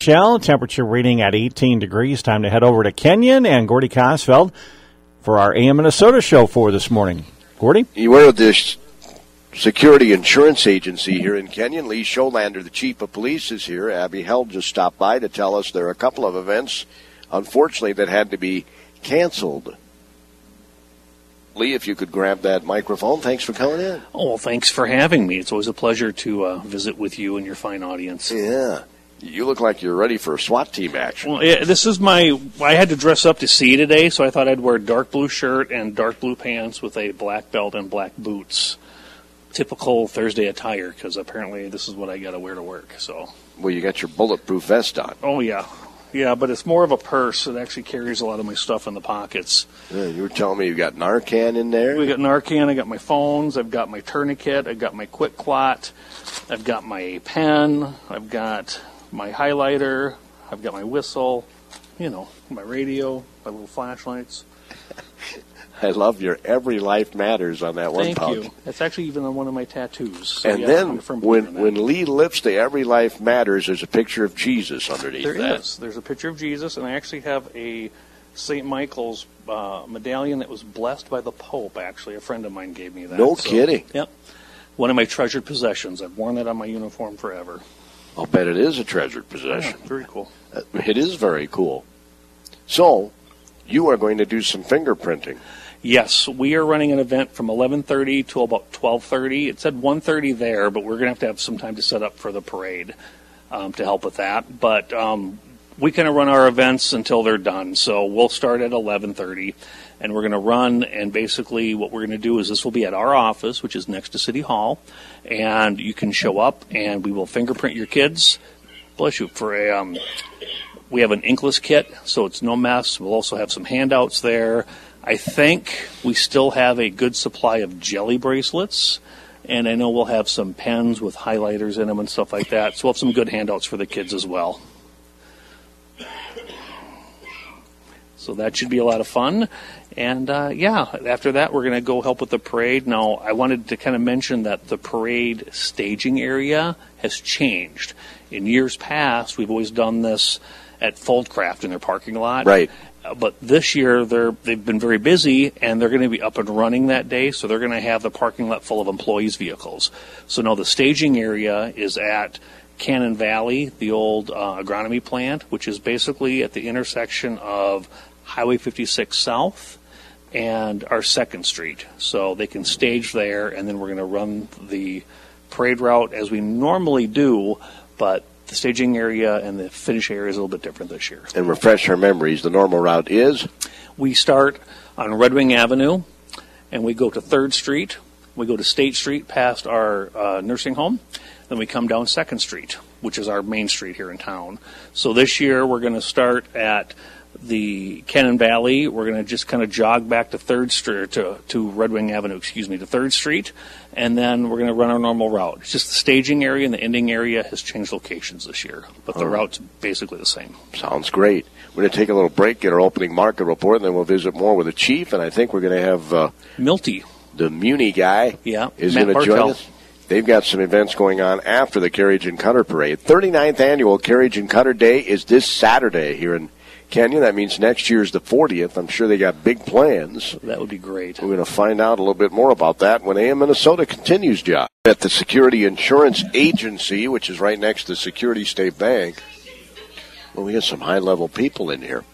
Shell. Temperature reading at 18 degrees. Time to head over to Kenyon and Gordy Kosfeld for our AM Minnesota show for this morning. Gordy? You were with this security insurance agency here in Kenyon. Lee Scholander, the chief of police, is here. Abby Held just stopped by to tell us there are a couple of events, unfortunately, that had to be canceled. Lee, if you could grab that microphone. Thanks for coming in. Oh, well, thanks for having me. It's always a pleasure to visit with you and your fine audience. Yeah. You look like you're ready for a SWAT team action. Well, yeah, this is I had to dress up to see today, so I thought I'd wear a dark blue shirt and dark blue pants with a black belt and black boots. Typical Thursday attire, because apparently this is what I got to wear to work. So. Well, you got your bulletproof vest on. Oh, yeah. Yeah, but it's more of a purse. It actually carries a lot of my stuff in the pockets. Yeah, you were telling me you got Narcan in there? We got Narcan. I got my phones. I've got my tourniquet. I've got my Quick Clot. I've got my pen. I've got my highlighter. I've got my whistle. My radio, my little flashlights. I love your Every Life Matters on that one pouch. Thank you. That's actually even on one of my tattoos. So and then when Lee lifts the Every Life Matters, there's a picture of Jesus underneath that. There is. There's a picture of Jesus, and I actually have a St. Michael's medallion that was blessed by the Pope, actually. A friend of mine gave me that. No kidding. Yep. One of my treasured possessions. I've worn that on my uniform forever. I'll bet it is a treasured possession. Yeah, very cool. It is very cool. So, you are going to do some fingerprinting. Yes, we are running an event from 11:30 to about 12:30. It said 1:30 there, but we're going to have some time to set up for the parade to help with that. But we kind of run our events until they're done. So we'll start at 11:30, and we're going to run. And basically what we're going to do is this will be at our office, which is next to City Hall. And you can show up, and we will fingerprint your kids. Bless you. We have an inkless kit, so it's no mess. We'll also have some handouts there. I think we still have a good supply of jelly bracelets, and I know we'll have some pens with highlighters in them and stuff like that. So we'll have some good handouts for the kids as well. So that should be a lot of fun. And, after that, we're going to go help with the parade. Now, I wanted to kind of mention that the parade staging area has changed. In years past, we've always done this at Foldcraft in their parking lot. Right. But this year, they've been very busy, and they're going to be up and running that day, so they're going to have the parking lot full of employees' vehicles. So now the staging area is at Cannon Valley, the old agronomy plant, which is basically at the intersection of Highway 56 South and our 2nd Street. So they can stage there, and then we're going to run the parade route as we normally do, but the staging area and the finish area is a little bit different this year. And refresh our memories, the normal route is? We start on Red Wing Avenue, and we go to 3rd Street. We go to State Street past our nursing home. Then we come down 2nd Street, which is our main street here in town. So this year we're going to start at the Cannon Valley. We're going to just kind of jog back to 3rd Street, to Red Wing Avenue, to 3rd Street, and then we're going to run our normal route. It's just the staging area and the ending area has changed locations this year, but the route's basically the same. Sounds great. We're going to take a little break, get our opening market report, and then we'll visit more with the chief, and I think we're going to have Milty, the Muni guy, is going to join us. They've got some events going on after the Carriage and Cutter Parade. 39th annual Carriage and Cutter Day is this Saturday here in Kenyon. That means next year's the 40th. I'm sure they got big plans. That would be great. We're going to find out a little bit more about that when AM Minnesota continues, John. At the Security Insurance Agency, which is right next to Security State Bank. Well, we got some high-level people in here.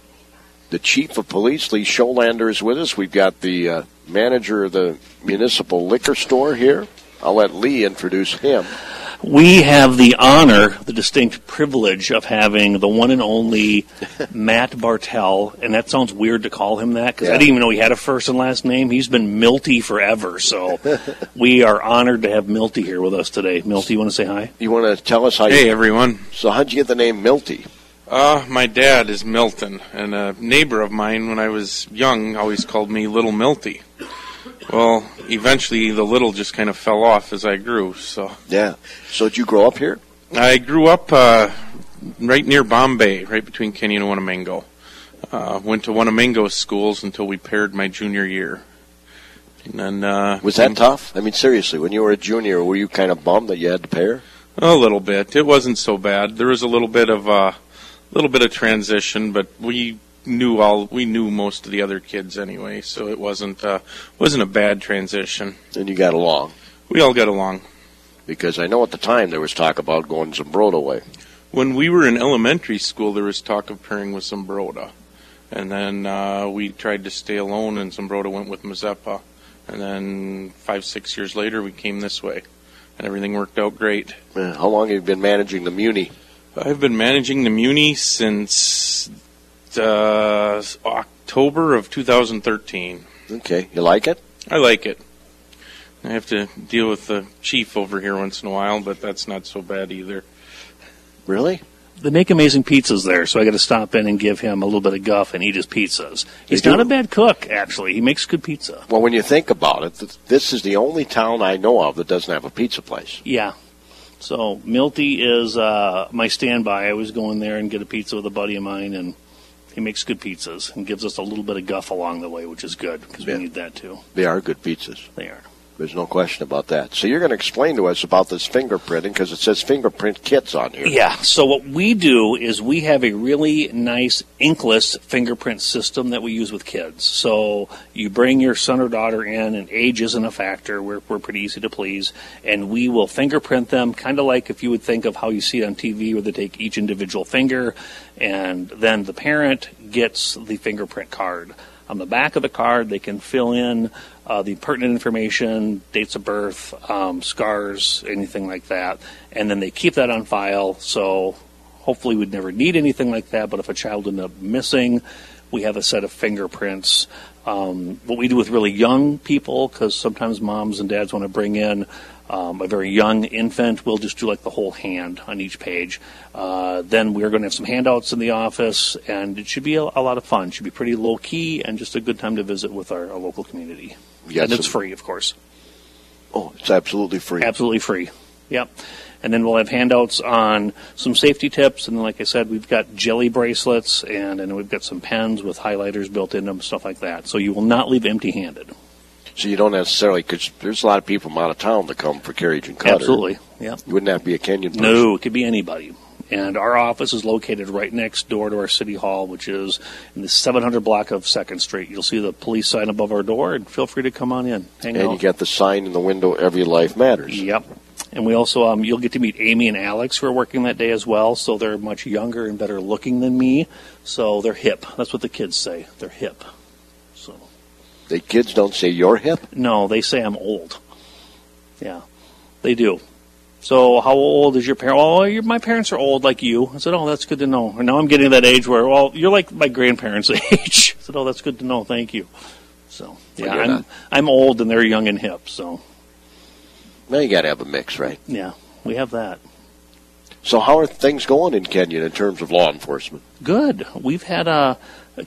The Chief of Police, Lee Scholander, is with us. We've got the manager of the municipal liquor store here. I'll let Lee introduce him. We have the honor, the distinct privilege of having the one and only Matt Bartell, and that sounds weird to call him that because I didn't even know he had a first and last name. He's been Milty forever, so we are honored to have Milty here with us today. Milty, you want to say hi? You want to tell us how Hey, everyone. So how'd you get the name Milty? My dad is Milton, and a neighbor of mine when I was young always called me Little Milty. Well, eventually the little just kind of fell off as I grew. So yeah. So did you grow up here? I grew up right near Bombay, right between Kenyon and Wanamingo. Went to Wanamingo schools until we paired my junior year. And then was that tough? I mean, seriously, when you were a junior, were you kind of bummed that you had to pair? A little bit. It wasn't so bad. There was a little bit of little bit of transition, but we knew most of the other kids anyway, so it wasn't a bad transition. And you got along? We all got along. Because I know at the time there was talk about going Zumbrota way. When we were in elementary school, there was talk of pairing with Zumbrota. And then we tried to stay alone, and Zumbrota went with Mazeppa. And then 5-6 years later, we came this way. And everything worked out great. How long have you been managing the Muni? I've been managing the Muni since October of 2013. Okay. You like it? I like it. I have to deal with the chief over here once in a while, but that's not so bad either. Really? They make amazing pizzas there, so I got to stop in and give him a little bit of guff and eat his pizzas. He's not a bad cook, actually. He makes good pizza. Well, when you think about it, this is the only town I know of that doesn't have a pizza place. Yeah. So Milty is my standby. I always go in there and get a pizza with a buddy of mine, and he makes good pizzas and gives us a little bit of guff along the way, which is good because we need that too. They are good pizzas. They are. There's no question about that. So you're going to explain to us about this fingerprinting because it says fingerprint kits on here. Yeah. So what we do is we have a really nice inkless fingerprint system that we use with kids. So you bring your son or daughter in, and age isn't a factor. We're pretty easy to please. And we will fingerprint them kind of like if you would think of how you see it on TV where they take each individual finger, and then the parent gets the fingerprint card. On the back of the card, they can fill in the pertinent information, dates of birth, scars, anything like that, and then they keep that on file. So hopefully we'd never need anything like that, but if a child ended up missing, we have a set of fingerprints. What we do with really young people, because sometimes moms and dads want to bring in a very young infant, we'll just do like the whole hand on each page. Then we're going to have some handouts in the office, and it should be a lot of fun. It should be pretty low-key and just a good time to visit with our local community. Yes, and it's free, of course. Oh, it's absolutely free. Absolutely free. Yep. And then we'll have handouts on some safety tips, and then, like I said, we've got jelly bracelets, and then we've got some pens with highlighters built in them, stuff like that. So you will not leave empty-handed. So you don't necessarily, because there's a lot of people from out of town that come for Carriage and Cutter. Absolutely, yeah. You wouldn't have to be a Kenyan person. No, it could be anybody. And our office is located right next door to our city hall, which is in the 700 block of 2nd Street. You'll see the police sign above our door, and feel free to come on in. Hang out. And you get the sign in the window, Every Life Matters. Yep. And we also, you'll get to meet Amy and Alex, who are working that day as well. So they're much younger and better looking than me. So they're hip. That's what the kids say. They're hip. So The kids don't say you're hip? no, they say I'm old. Yeah, they do. So how old is your parent? Well, my parents are old like you. I said, oh, that's good to know. And now I'm getting to that age where, well, you're like my grandparents' age. I said, oh, that's good to know. Thank you. So, yeah, I'm old and they're young and hip. So, Now you got to have a mix, right? yeah, we have that. So how are things going in Kenya in terms of law enforcement? Good. We've had a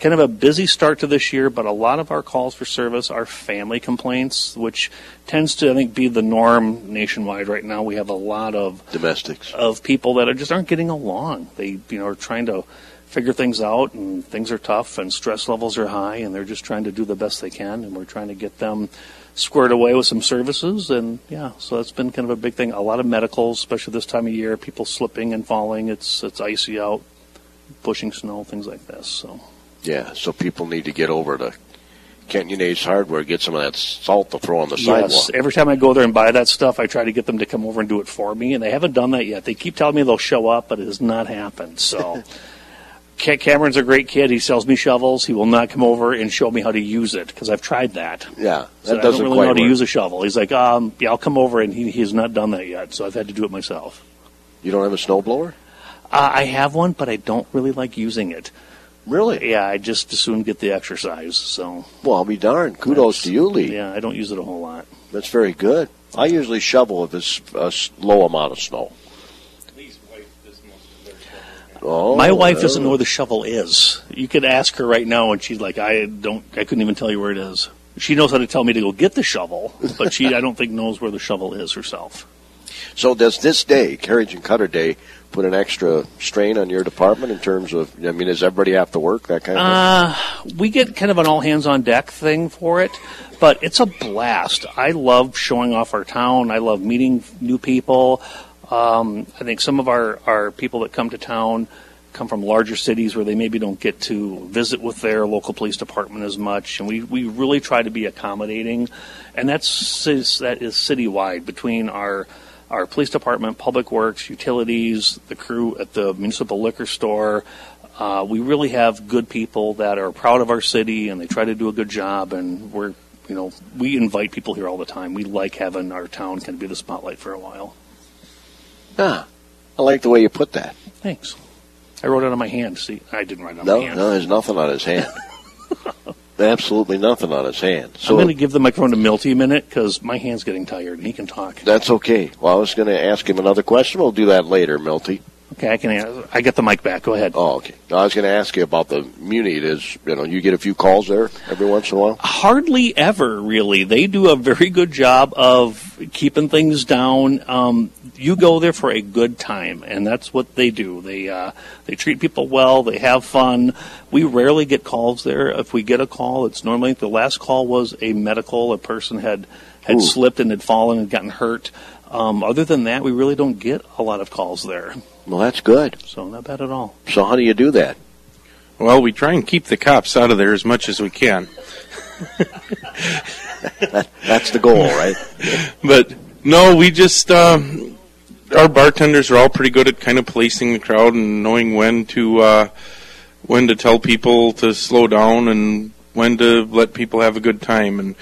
kind of a busy start to this year, but a lot of our calls for service are family complaints, which tends to, I think, be the norm nationwide right now. We have a lot of Domestics. of people that aren't getting along. They, are trying to figure things out, and things are tough, and stress levels are high, and they're just trying to do the best they can, and we're trying to get them squared away with some services, and yeah, so that's been kind of a big thing. A lot of medicals, especially this time of year, people slipping and falling. It's icy out, pushing snow, things like this. So Yeah, so people need to get over to Kenyon Ace Hardware, get some of that salt to throw on the sidewalk. yes, every time I go there and buy that stuff, I try to get them to come over and do it for me, and they haven't done that yet. They keep telling me they'll show up, but it has not happened. So Cameron's a great kid. He sells me shovels. He will not come over and show me how to use it because I've tried that. Yeah, that So I doesn't don't really quite know how to work. use a shovel. He's like, yeah, I'll come over, and he has not done that yet, so I've had to do it myself. You don't have a snowblower? I have one, but I don't really like using it. Really? Yeah, I just as soon get the exercise. So Well, I'll be darned. Kudos to you, Lee. yeah, I don't use it a whole lot. That's very good. I usually shovel if it's a low amount of snow. Lee's wife does most of their shoveling. Oh, My wife doesn't know where the shovel is. You could ask her right now, and she's like, I couldn't even tell you where it is. She knows how to tell me to go get the shovel, but I don't think knows where the shovel is herself. So does this day, Carriage and Cutter Day, put an extra strain on your department in terms of, does everybody have to work, that kind of thing? We get kind of an all-hands-on-deck thing for it, but it's a blast. I love showing off our town. I love meeting new people. I think some of our people that come to town come from larger cities where they maybe don't get to visit with their local police department as much, and we really try to be accommodating, and that is citywide between our police department, public works, utilities, the crew at the municipal liquor store. We really have good people that are proud of our city, and they try to do a good job, and we invite people here all the time. We like having our town kind of be the spotlight for a while. Ah, I like the way you put that. Thanks. I wrote it on my hand. See, I didn't write it on my hand. No, there's nothing on his hand. Absolutely nothing on his hand. So I'm going to give the microphone to Milty a minute because my hand's getting tired and he can talk. That's okay. Well, I was going to ask him another question. We'll do that later, Milty. Okay, I get the mic back. Go ahead. Oh, okay. I was going to ask you about the Muni. You get a few calls there every once in a while? Hardly ever, really. They do a very good job of keeping things down. You go there for a good time, and that's what they do. They treat people well. They have fun. We rarely get calls there. If we get a call, it's normally the last call was a medical. A person had slipped and had fallen and gotten hurt. Other than that, we really don't get a lot of calls there. Well, that's good. So not bad at all. So how do you do that? Well, we try and keep the cops out of there as much as we can. That's the goal, right? But no, we just our bartenders are all pretty good at kind of policing the crowd and knowing when to tell people to slow down and when to let people have a good time. And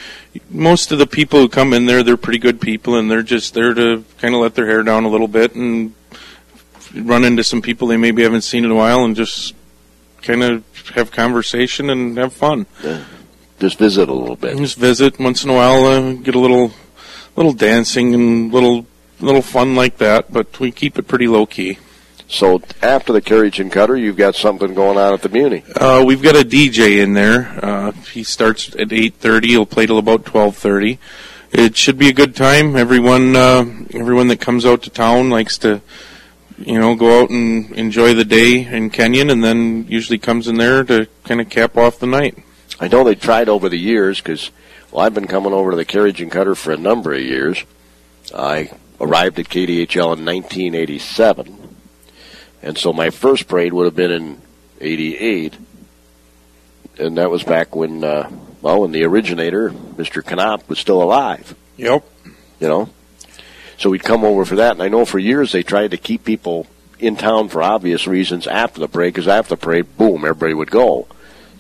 most of the people who come in there, they're pretty good people, and they're just there to kind of let their hair down a little bit and run into some people they maybe haven't seen in a while and just kind of have conversation and have fun. Yeah. Just visit a little bit. Just visit once in a while, get a little dancing and little fun like that, but we keep it pretty low key. So after the Carriage and Cutter, you've got something going on at the Muni. We've got a DJ in there. He starts at 8:30. He'll play till about 12:30. It should be a good time. Everyone that comes out to town likes to, go out and enjoy the day in Kenyon, and then usually comes in there to kind of cap off the night. I know they tried over the years because, I've been coming over to the Carriage and Cutter for a number of years. I arrived at KDHL in 1987. And so my first parade would have been in 88, and that was back when, when the originator, Mr. Knopp, was still alive. Yep. So we'd come over for that, and I know for years they tried to keep people in town for obvious reasons after the parade, because after the parade, boom, everybody would go.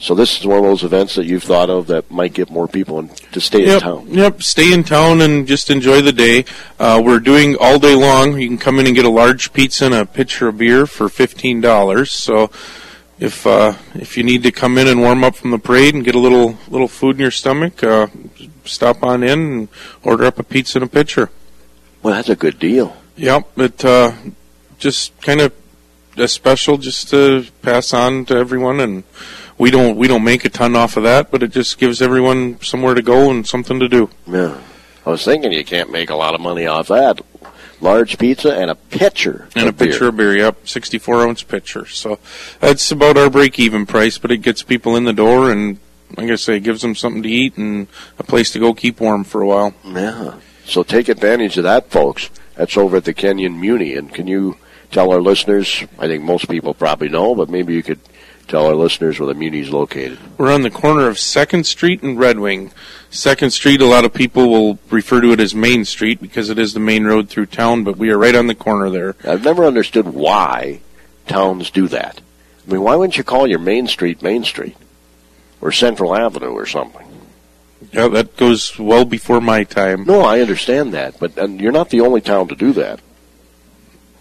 So this is one of those events that you've thought of that might get more people to stay in town. Yep, stay in town and just enjoy the day. We're doing all day long. You can come in and get a large pizza and a pitcher of beer for $15. So if you need to come in and warm up from the parade and get a little food in your stomach, stop on in and order up a pizza and a pitcher. Well, that's a good deal. Yep, it just kind of a special just to pass on to everyone, and we don't make a ton off of that, but it just gives everyone somewhere to go and something to do. Yeah. I was thinking you can't make a lot of money off that. Large pizza and a pitcher and of a pitcher of beer, yep, 64-ounce pitcher. So that's about our break-even price, but it gets people in the door, and like I say, it gives them something to eat and a place to go keep warm for a while. Yeah. So take advantage of that, folks. That's over at the Kenyon Muni. And can you tell our listeners, I think most people probably know, but maybe you could tell our listeners where the Muni is located. We're on the corner of 2nd Street and Red Wing. 2nd Street, a lot of people will refer to it as Main Street because it is the main road through town, but we are right on the corner there. I've never understood why towns do that. I mean, why wouldn't you call your Main Street or Central Avenue or something? Yeah, that goes well before my time. No, I understand that, but you're not the only town to do that.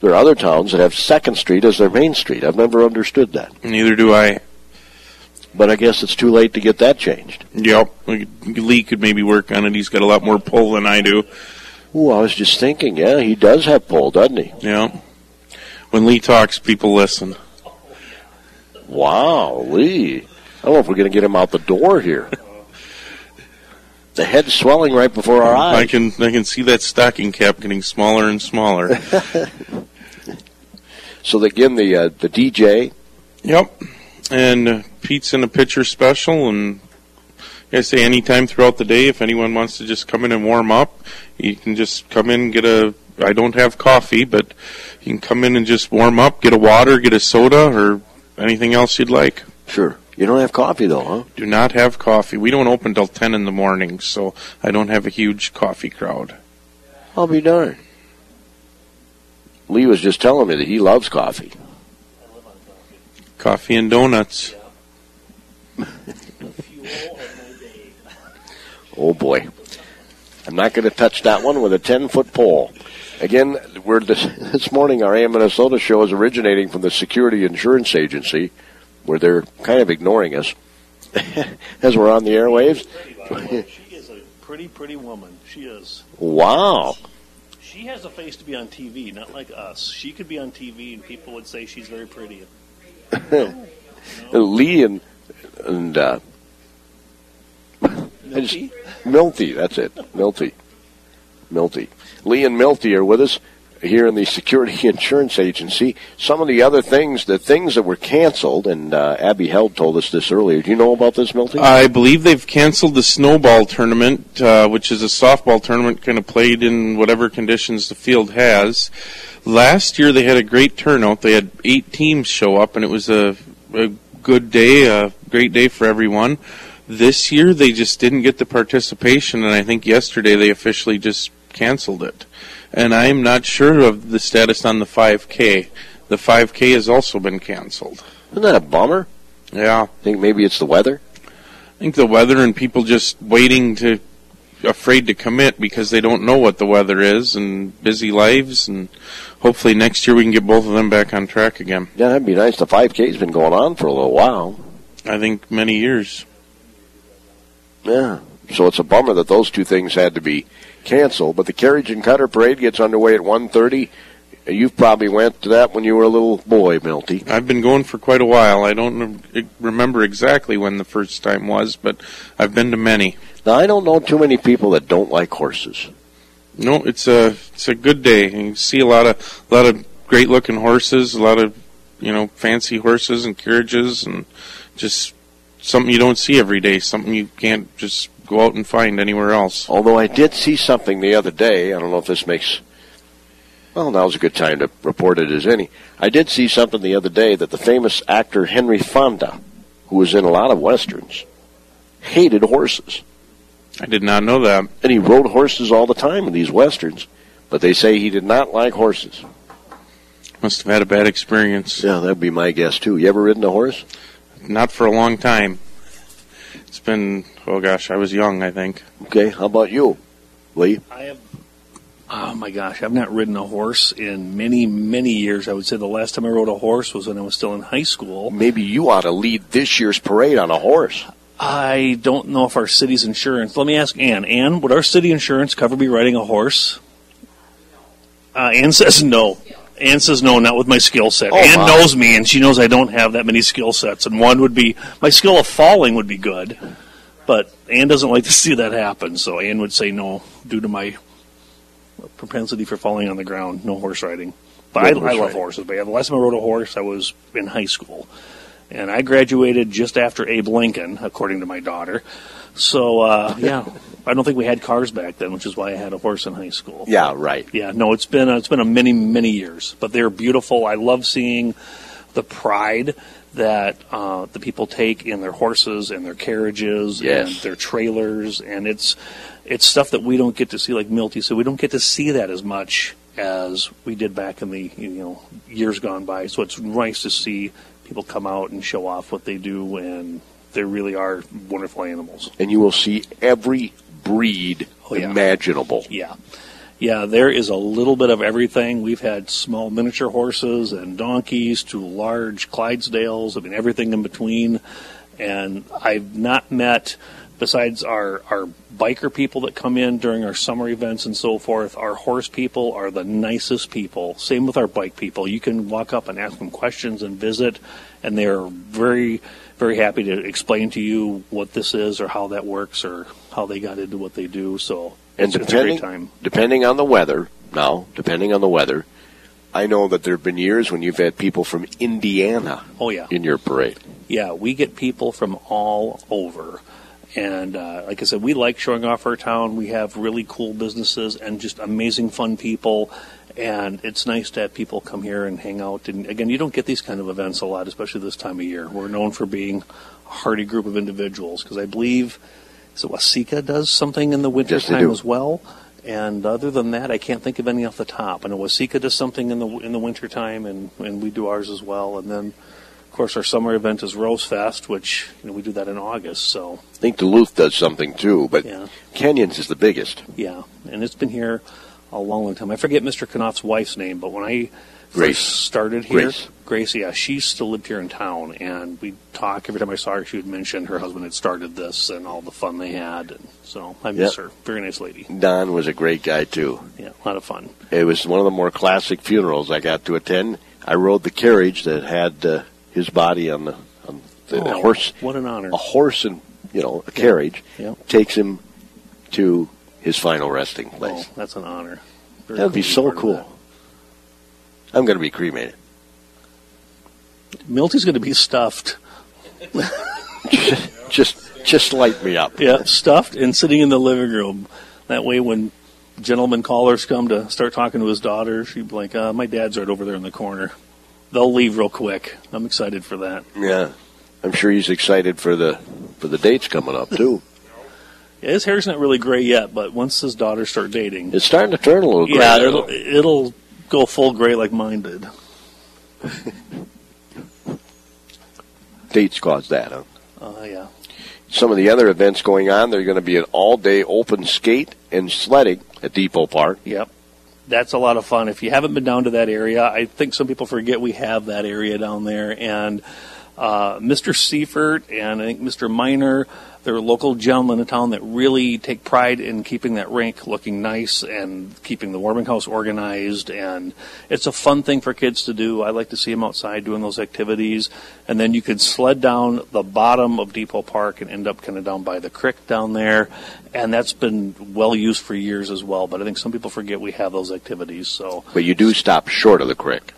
There are other towns that have 2nd Street as their Main Street. I've never understood that. Neither do I. But I guess it's too late to get that changed. Yep. Lee could maybe work on it. He's got a lot more pull than I do. Ooh, I was just thinking, yeah, he does have pull, doesn't he? Yeah. When Lee talks, people listen. Wow, Lee. I don't know if we're going to get him out the door here. The head's swelling right before our eyes. I can see that stocking cap getting smaller and smaller. So again, the DJ. Yep, and pizza and a pitcher special, and like I say, anytime throughout the day, if anyone wants to just come in and warm up, you can just come in and get I don't have coffee, but You can come in and just warm up, get a water, get a soda, or anything else you'd like. Sure. You don't have coffee, though, huh? Do not have coffee. We don't open till 10 in the morning, so I don't have a huge coffee crowd. I'll be darned. Lee was just telling me that he loves coffee. Coffee and donuts. Oh, boy. I'm not going to touch that one with a 10-foot pole. Again, this morning our AM Minnesota show is originating from the Security Insurance Agency, where they're kind of ignoring us as we're on the airwaves. She is a pretty woman. She is. Wow. She has a face to be on TV, not like us. She could be on TV and people would say she's very pretty. No. Lee and Milty, that's it. Milty. Lee and Milty are with us here in the Security Insurance Agency. Some of the other things, the things that were canceled, and Abby Held told us this earlier. Do you know about this, Milty? I believe they've canceled the snowball tournament, which is a softball tournament kind of played in whatever conditions the field has. Last year they had a great turnout. They had 8 teams show up, and it was a good day, a great day for everyone. This year they just didn't get the participation, and I think yesterday they officially just canceled it. And I'm not sure of the status on the 5K. The 5K has also been canceled. Isn't that a bummer? Yeah. I think maybe it's the weather? I think the weather and people just afraid to commit because they don't know what the weather is and busy lives, and hopefully next year we can get both of them back on track again. Yeah, that'd be nice. The 5K's been going on for a little while. I think many years. Yeah. So it's a bummer that those two things had to be canceled. But the Carriage and Cutter Parade gets underway at 1:30. You probably went to that when you were a little boy, Milty. I've been going for quite a while. I don't remember exactly when the first time was, but I've been to many. Now, I don't know too many people that don't like horses. No, it's a good day. You see a lot of great looking horses, a lot of fancy horses and carriages, and just something you don't see every day, something you can't just go out and find anywhere else. Although I did see something the other day. I don't know if this makes... Well, now's a good time to report it as any. I did see something the other day that the famous actor Henry Fonda, who was in a lot of westerns, hated horses. I did not know that. And he rode horses all the time in these westerns, but they say he did not like horses. Must have had a bad experience. Yeah, that'd be my guess, too. You ever ridden a horse? Not for a long time. It's been, I was young, I think. Okay, how about you, Lee? Oh my gosh, I've not ridden a horse in many, many years. I would say the last time I rode a horse was when I was still in high school. Maybe you ought to lead this year's parade on a horse. I don't know if our city's insurance... Let me ask Ann. Ann, would our city insurance cover me riding a horse? Ann says no. Ann says no, not with my skill set. Oh, Ann knows me, and she knows I don't have that many skill sets. And one would be... My skill of falling would be good, but Ann doesn't like to see that happen, so Ann would say no due to my propensity for falling on the ground. No horse riding. But I love horses. But yeah, the last time I rode a horse, I was in high school. And I graduated just after Abe Lincoln, according to my daughter. So, I don't think we had cars back then, which is why I had a horse in high school. Yeah, right. Yeah, no, it's been a many, many years. But they're beautiful. I love seeing the pride that the people take in their horses and their carriages and their trailers. And it's stuff that we don't get to see, like Milty said. We don't get to see that as much as we did back in the years gone by. So it's nice to see people come out and show off what they do, and they really are wonderful animals. And you will see every breed imaginable. Yeah. Yeah, there is a little bit of everything. We've had small miniature horses and donkeys to large Clydesdales, everything in between. And I've not met, besides our biker people that come in during our summer events and so forth, our horse people are the nicest people. Same with our bike people. You can walk up and ask them questions and visit, and they're very, very happy to explain to you what this is or how that works or how they got into what they do. So it's a great time. Depending on the weather, I know that there have been years when you've had people from Indiana in your parade. Yeah, we get people from all over. And like I said, we like showing off our town. We have really cool businesses and just amazing, fun people. And it's nice to have people come here and hang out. And again, you don't get these kind of events a lot, especially this time of year. We're known for being a hearty group of individuals, because I believe Waseca does something in the winter time as well. And other than that, I can't think of any off the top. I know Waseca does something in the winter time, and we do ours as well. And then, of course, our summer event is Rose Fest, which we do that in August. So I think Duluth does something too, but Canyons is the biggest. Yeah, and it's been here a long, long time. I forget Mr. Knopf's wife's name, but when I first started here, Grace, yeah, she still lived here in town, and we'd talk. Every time I saw her, she would mention her husband had started this and all the fun they had, and so I miss her. Very nice lady. Don was a great guy, too. Yeah, a lot of fun. It was one of the more classic funerals I got to attend. I rode the carriage that had his body on the horse. What an honor. A horse and, a carriage takes him to his final resting place. Oh, that's an honor. That would be so cool. I'm going to be cremated. Milty's going to be stuffed. just light me up. Yeah, stuffed and sitting in the living room. That way when gentlemen callers come to start talking to his daughter, she'd be like, my dad's right over there in the corner. They'll leave real quick. I'm excited for that. Yeah. I'm sure he's excited for the dates coming up, too. Yeah, his hair's not really gray yet, but once his daughters start dating... It's starting to turn a little gray. Yeah, it'll go full gray like mine did. Dates caused that, huh? Yeah. Some of the other events going on, they're going to be an all-day open skate and sledding at Depot Park. Yep. That's a lot of fun. If you haven't been down to that area, I think some people forget we have that area down there. And Mr. Seifert and I think Mr. Miner, they're local gentlemen in town that really take pride in keeping that rink looking nice and keeping the warming house organized. And it's a fun thing for kids to do. I like to see them outside doing those activities. And then you could sled down the bottom of Depot Park and end up kind of down by the creek down there. And that's been well used for years as well. But I think some people forget we have those activities. So, but you do stop short of the creek.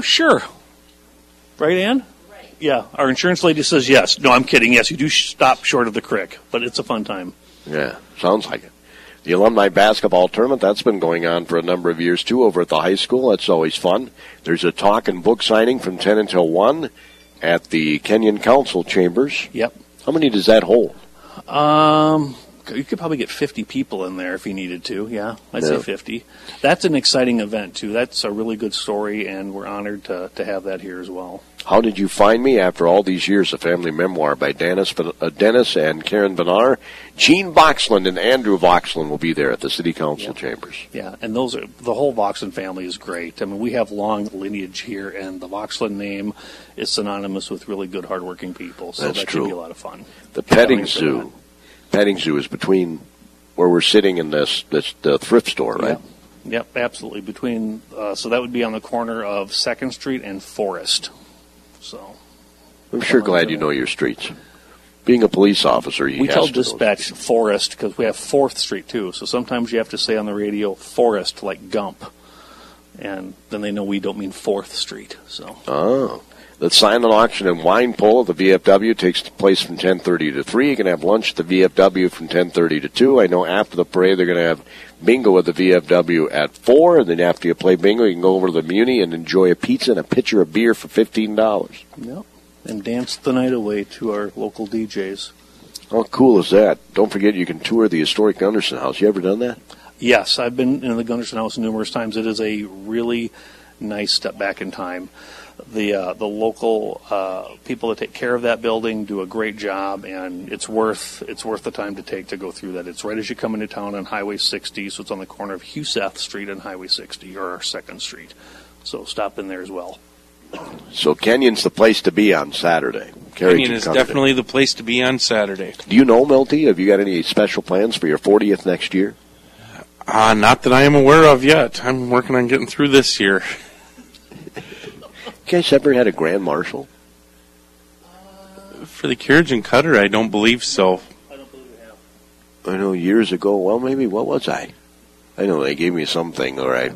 Sure. Right, Ann? Yeah, our insurance lady says yes. No, I'm kidding. Yes, you do stop short of the creek, but it's a fun time. Yeah, sounds like it. The alumni basketball tournament, that's been going on for a number of years, too, over at the high school. That's always fun. There's a talk and book signing from 10 until 1 at the Kenyon Council Chambers. Yep. How many does that hold? You could probably get 50 people in there if you needed to. Yeah, I'd say 50. That's an exciting event, too. That's a really good story, and we're honored to have that here as well. How Did You Find Me? After All These Years, a family memoir by Dennis and Karen Benar. Gene Voxland and Andrew Voxland will be there at the City Council Chambers. Yeah, and the whole Voxland family is great. I mean, we have long lineage here, and the Voxland name is synonymous with really good, hardworking people. So that should be a lot of fun. The petting zoo. Petting zoo is between where we're sitting and the thrift store, right? Yep, absolutely. Between so that would be on the corner of 2nd Street and Forest. So I'm sure glad you know your streets. Being a police officer, we tell dispatch Forest because we have 4th Street too. So sometimes you have to say on the radio Forest like Gump, and then they know we don't mean 4th Street. So the silent auction and wine pull at the VFW takes place from 10:30 to 3. You can have lunch at the VFW from 10:30 to 2. I know after the parade they're going to have bingo at the VFW at 4. And then after you play bingo, you can go over to the Muni and enjoy a pizza and a pitcher of beer for $15. Yep. And dance the night away to our local DJs. How cool is that? Don't forget you can tour the historic Gunderson House. You ever done that? Yes, I've been in the Gunderson House numerous times. It is a really nice step back in time. The local people that take care of that building do a great job, and it's worth the time to take to go through that. It's right as you come into town on Highway 60, so it's on the corner of Huseth Street and Highway 60, or 2nd Street. So stop in there as well. So Kenyon's the place to be on Saturday. Kenyon is definitely the place to be on Saturday. Do you know, Milty, have you got any special plans for your 40th next year? Not that I am aware of yet. I'm working on getting through this year. You guys ever had a Grand Marshal? For the Carriage and Cutter, I don't believe so. I don't believe we have. I know years ago, well, maybe, what was I? I know they gave me something, all right.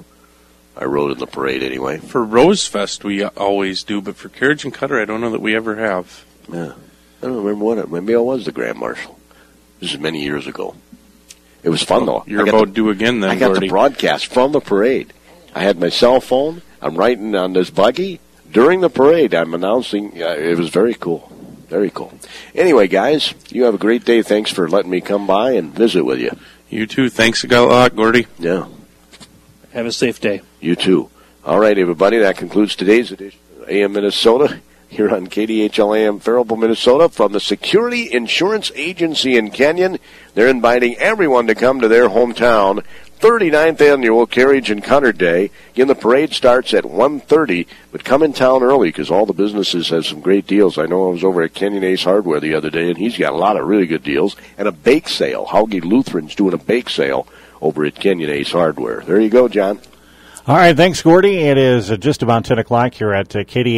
I rode in the parade anyway. For Rose Fest, we always do, but for Carriage and Cutter, I don't know that we ever have. Yeah. I don't remember maybe I was the Grand Marshal. This is many years ago. It was fun, though. You're about due again then, I got Gordy. the broadcast from the parade. I had my cell phone. I'm writing on this buggy. During the parade, I'm announcing. It was very cool. Very cool. Anyway, guys, you have a great day. Thanks for letting me come by and visit with you. You too. Thanks a lot, Gordy. Yeah. Have a safe day. You too. All right, everybody. That concludes today's edition of AM Minnesota here on KDHL AM Faribault, Minnesota. From the Security Insurance Agency in Kenyon, they're inviting everyone to come to their hometown 39th Annual Carriage and Cutter Day. Again, the parade starts at 1:30, but come in town early because all the businesses have some great deals. I know I was over at Kenyon Ace Hardware the other day, and he's got a lot of really good deals. And a bake sale. Hauge Lutheran's doing a bake sale over at Kenyon Ace Hardware. There you go, John. All right, thanks, Gordy. It is just about 10 o'clock here at KD.